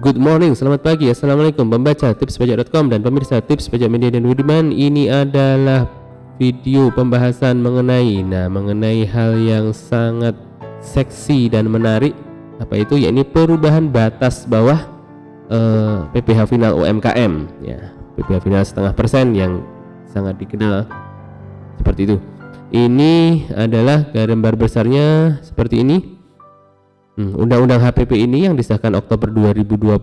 Good morning, selamat pagi, assalamualaikum pembaca tipspajak.com dan pemirsa Tips Pajak Media dan Budiman. Ini adalah video pembahasan mengenai hal yang sangat seksi dan menarik. Apa itu? Yakni perubahan batas bawah PPh final UMKM ya. PPh final 0,5% yang sangat dikenal seperti itu. Ini adalah gambar besarnya seperti ini. Undang-undang HPP ini yang disahkan Oktober 2021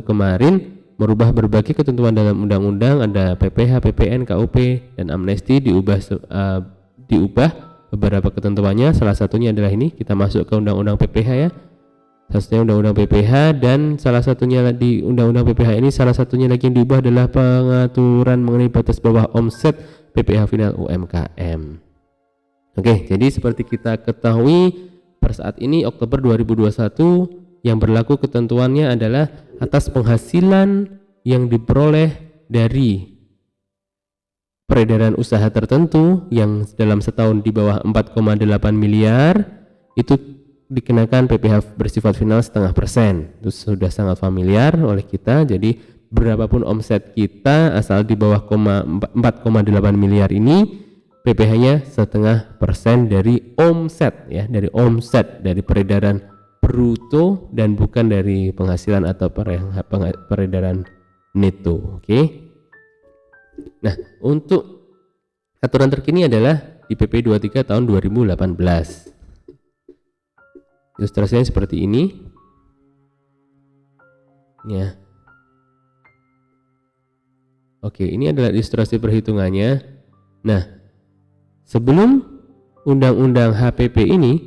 kemarin merubah berbagai ketentuan dalam undang-undang, ada PPh, PPN, KUP, dan amnesti diubah beberapa ketentuannya. Salah satunya adalah ini, kita masuk ke undang-undang PPh ya. Satunya undang-undang PPh, dan salah satunya di undang-undang PPh ini salah satunya lagi yang diubah adalah pengaturan mengenai batas bawah omset PPh final UMKM. Oke, jadi seperti kita ketahui per saat ini Oktober 2021 yang berlaku ketentuannya adalah atas penghasilan yang diperoleh dari peredaran usaha tertentu yang dalam setahun di bawah 4,8 miliar itu dikenakan PPh bersifat final 0,5%. Itu sudah sangat familiar oleh kita. Jadi berapapun omset kita asal di bawah 4,8 miliar ini PPh-nya 0,5% dari omset ya, dari omset, dari peredaran bruto dan bukan dari penghasilan atau peredaran neto. Oke. Nah, untuk aturan terkini adalah di PP 23 tahun 2018. Ilustrasinya seperti ini. Ya. Oke, ini adalah ilustrasi perhitungannya. Nah, sebelum undang-undang HPP ini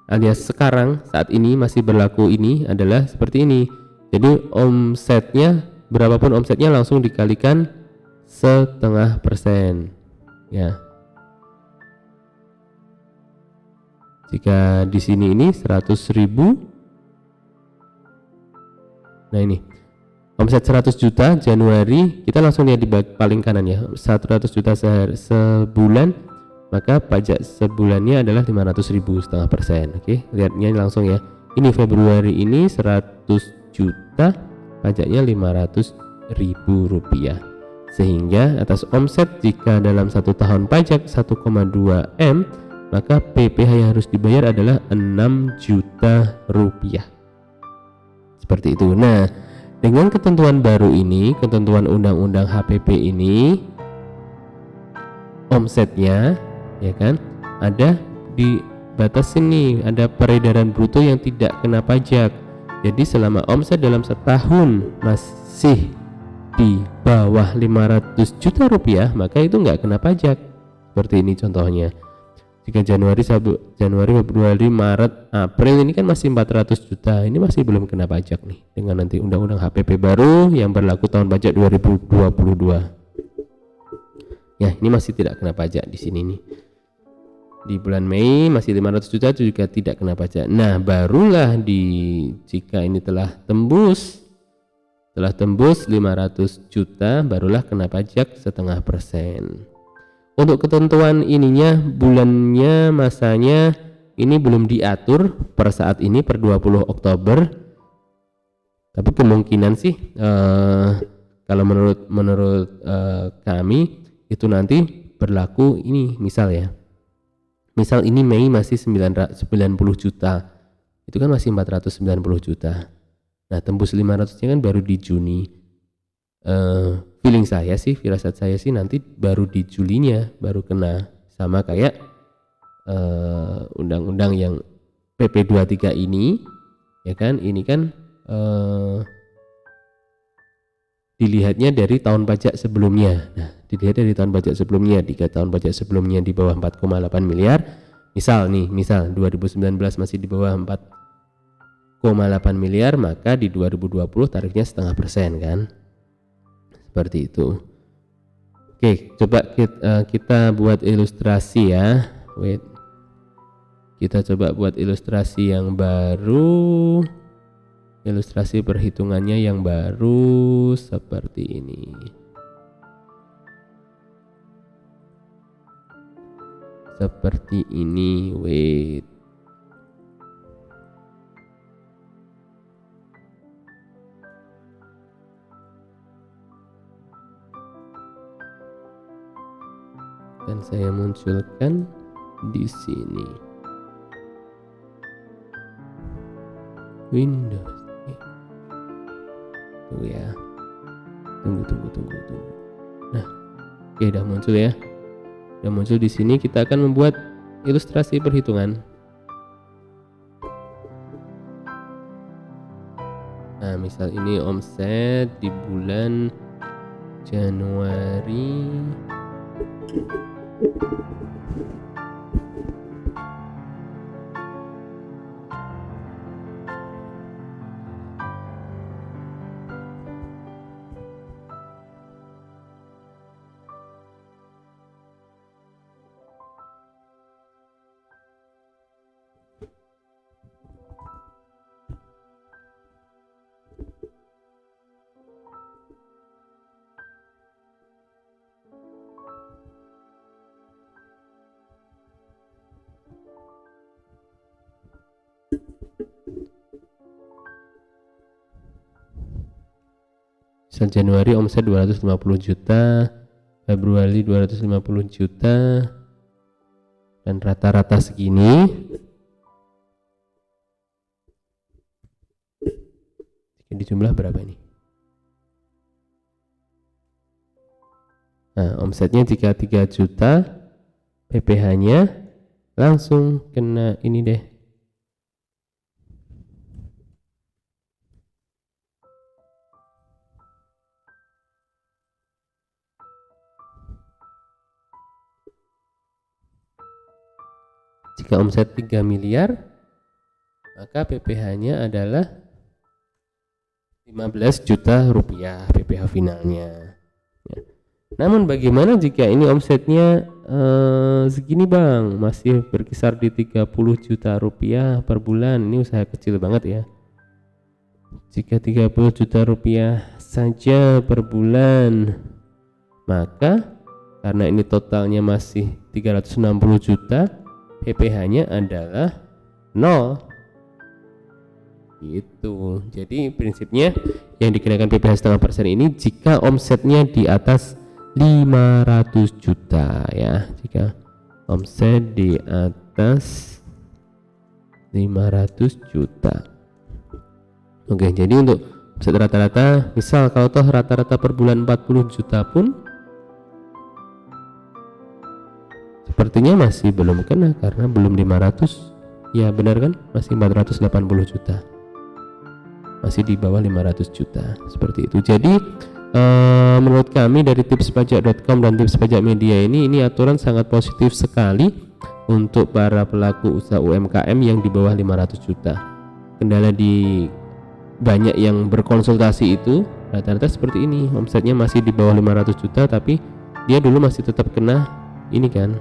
alias sekarang saat ini masih berlaku ini adalah seperti ini. Jadi omsetnya berapapun omsetnya langsung dikalikan 0,5% ya. Jika di sini ini 100.000. Nah ini omset 100 juta Januari, kita langsung lihat di paling kanan ya, 100 juta sebulan, maka pajak sebulannya adalah 500.000 0,5%. Oke, lihatnya langsung ya. Ini Februari ini 100 juta, pajaknya 500.000 rupiah. Sehingga atas omset jika dalam satu tahun pajak 1,2 M, maka PPh yang harus dibayar adalah 6 juta rupiah. Seperti itu. Nah, dengan ketentuan baru ini, ketentuan undang-undang HPP ini, omsetnya ya kan ada di batas ini, ada peredaran bruto yang tidak kena pajak. Jadi selama omset dalam setahun masih di bawah 500 juta rupiah, maka itu nggak kena pajak. Seperti ini contohnya. Jika Januari, Februari, Maret, April ini kan masih 400 juta, ini masih belum kena pajak nih dengan nanti undang-undang HPP baru yang berlaku tahun pajak 2022. Ya, ini masih tidak kena pajak di sini nih. Di bulan Mei masih 500 juta juga tidak kena pajak. Nah, barulah jika ini telah tembus 500 juta barulah kena pajak 0,5%. Untuk ketentuan ininya, bulannya, masanya ini belum diatur per saat ini per 20 Oktober. Tapi kemungkinan sih kalau menurut kami itu nanti berlaku ini misal ya. Misal ini Mei masih 90 juta. Itu kan masih 490 juta. Nah, tembus 500-nya kan baru di Juni. Feeling saya sih, firasat saya sih nanti baru di Julinya baru kena, sama kayak undang-undang yang PP 23 ini ya kan, ini kan dilihatnya dari tahun pajak sebelumnya. Nah, dilihat dari tahun pajak sebelumnya, 3 tahun pajak sebelumnya di bawah 4,8 miliar. Misal 2019 masih di bawah 4,8 miliar, maka di 2020 tarifnya 0,5% kan. Seperti itu. Oke, coba kita buat ilustrasi ya. Kita coba buat ilustrasi yang baru. Ilustrasi perhitungannya yang baru seperti ini. Seperti ini, Dan saya munculkan di sini. Windows. Tuh ya. Tunggu. Nah, oke, udah muncul ya. Udah muncul di sini, kita akan membuat ilustrasi perhitungan. Nah, misal ini omset di bulan Januari. Misal Januari omset 250 juta, Februari 250 juta, dan rata-rata segini. Di jumlah berapa ini? Nah, omsetnya jika 3 juta, PPh-nya langsung kena ini deh. Jika omset 3 miliar, maka PPh-nya adalah 15 juta rupiah PPh finalnya. Ya. Namun bagaimana jika ini omsetnya segini bang, masih berkisar di 30 juta rupiah per bulan, ini usaha kecil banget ya. Jika 30 juta rupiah saja per bulan, maka karena ini totalnya masih 360 juta, PPh-nya adalah 0. Gitu. Jadi prinsipnya yang dikenakan PPh setengah persen ini jika omsetnya di atas 500 juta ya. Jika omset di atas 500 juta. Oke, jadi untuk omset rata-rata, misal kalau toh rata-rata per bulan 40 juta pun sepertinya masih belum kena karena belum 500. Ya benar kan? Masih 480 juta. Masih di bawah 500 juta. Seperti itu. Jadi menurut kami dari tipspajak.com dan Tips Pajak Media ini aturan sangat positif sekali untuk para pelaku usaha UMKM yang di bawah 500 juta. Kendala di banyak yang berkonsultasi itu rata-rata seperti ini. Omsetnya masih di bawah 500 juta tapi dia dulu masih tetap kena ini kan.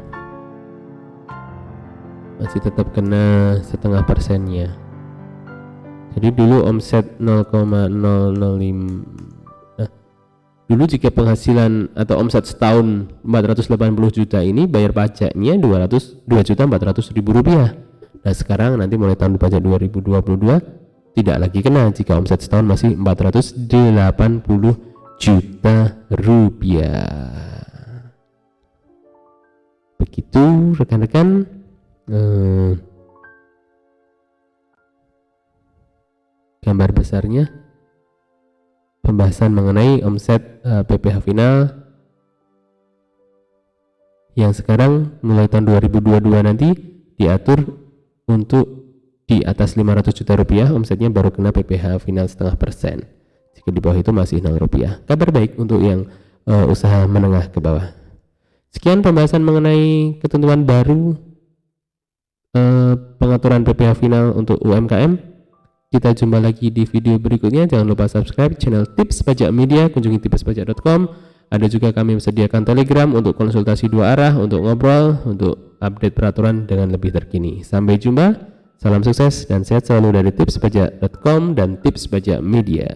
Masih tetap kena setengah persennya. Jadi dulu omset 0,005. Nah, dulu jika penghasilan atau omset setahun 480 juta ini bayar pajaknya 2.400.000 rupiah. Nah sekarang nanti mulai tahun pajak 2022 tidak lagi kena jika omset setahun masih 480 juta rupiah. Begitu rekan-rekan. Gambar besarnya pembahasan mengenai omset PPh final yang sekarang mulai tahun 2022 nanti diatur untuk di atas 500 juta rupiah omsetnya baru kena PPh final setengah persen. Jika di bawah itu masih 0 rupiah. Kabar baik untuk yang usaha menengah ke bawah. Sekian pembahasan mengenai ketentuan baru pengaturan PPh final untuk UMKM. Kita jumpa lagi di video berikutnya. Jangan lupa subscribe channel Tips Pajak Media, kunjungi tipspajak.com. Ada juga kami sediakan Telegram untuk konsultasi 2 arah, untuk ngobrol, untuk update peraturan dengan lebih terkini. Sampai jumpa, salam sukses dan sehat selalu dari tipspajak.com dan Tips Pajak Media.